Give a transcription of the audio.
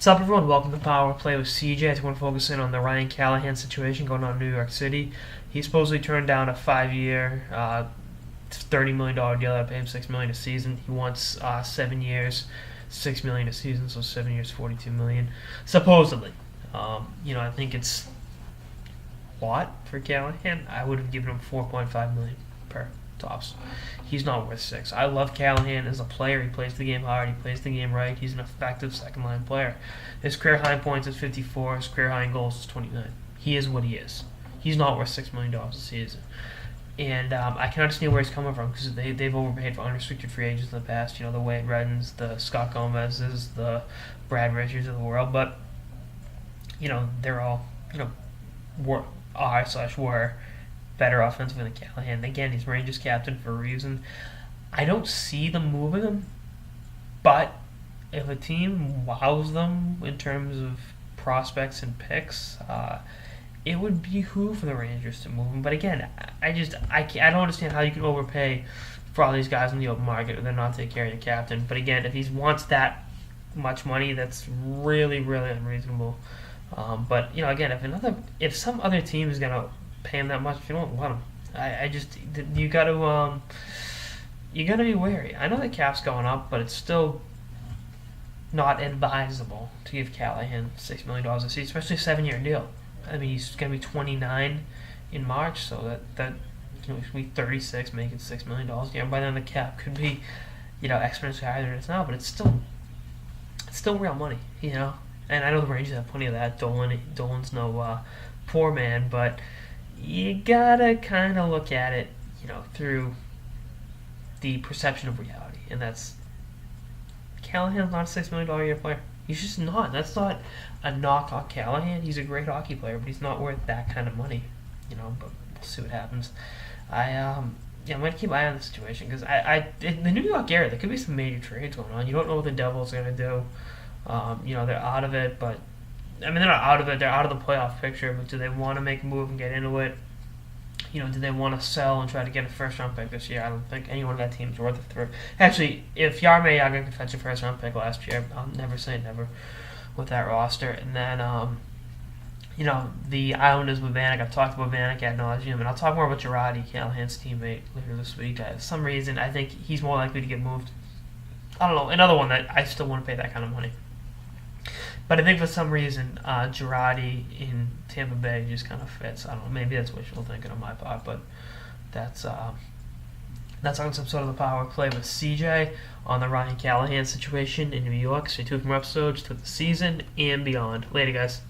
What's up, everyone? Welcome to Power Play with CJ. I just want to focus in on the Ryan Callahan situation going on in New York City. He supposedly turned down a 5-year, $30 million deal that paid him $6 million a season. He wants 7 years, $6 million a season, so 7 years, $42 million, supposedly. I think it's a lot for Callahan. I would have given him $4.5 million per tops. He's not worth 6. I love Callahan as a player. He plays the game hard. He plays the game right. He's an effective second-line player. His career high in points is 54. His career high in goals is 29. He is what he is. He's not worth $6 million a season. And I can understand where he's coming from because they've overpaid for unrestricted free agents in the past. The Wade Reddens, the Scott Gomez's, the Brad Richards of the world. But, they're all, were better offensively than Callahan. Again, he's Rangers captain for a reason. I don't see them moving him, but if a team wows them in terms of prospects and picks, it would behoove for the Rangers to move him. But again, I don't understand how you can overpay for all these guys in the open market and then not take care of your captain. But again, if he wants that much money, that's really, really unreasonable. But again, if some other team is gonna pay him that much, if you don't want him, you got to be wary. I know the cap's going up, but it's still not advisable to give Callahan $6 million a season, especially a 7-year deal. I mean, he's going to be 29 in March, so that he'll be 36, making $6 million a year. By then, the cap could be, exponentially higher than it is now, but it's still real money, And I know the Rangers have plenty of that. Dolan's no poor man, but you gotta kind of look at it, through the perception of reality, and that's Callahan's not a $6 million a year player. He's just not. That's not a knock on Callahan. He's a great hockey player, but he's not worth that kind of money, But we'll see what happens. I'm gonna keep an eye on the situation because in the New York area there could be some major trades going on. You don't know what the Devils are gonna do. They're out of it, but. They're not out of it. They're out of the playoff picture, but do they want to make a move and get into it? Do they want to sell and try to get a first-round pick this year? I don't think anyone on that team is worth it through. Actually, if Jaromir Jagr could fetch a first-round pick last year, I'll never say never with that roster. And then, the Islanders with Vanek. I've talked about Vanek ad nauseum, and I'll talk more about Girardi, Callahan's teammate, later this week. For some reason, I think he's more likely to get moved. I don't know. Another one that I still want to pay that kind of money. But I think for some reason, Girardi in Tampa Bay just kind of fits. I don't know. Maybe that's wishful thinking on my part, but that's on some sort of the Power Play with CJ on the Ryan Callahan situation in New York. Stay tuned for more episodes to the season and beyond. Later, guys.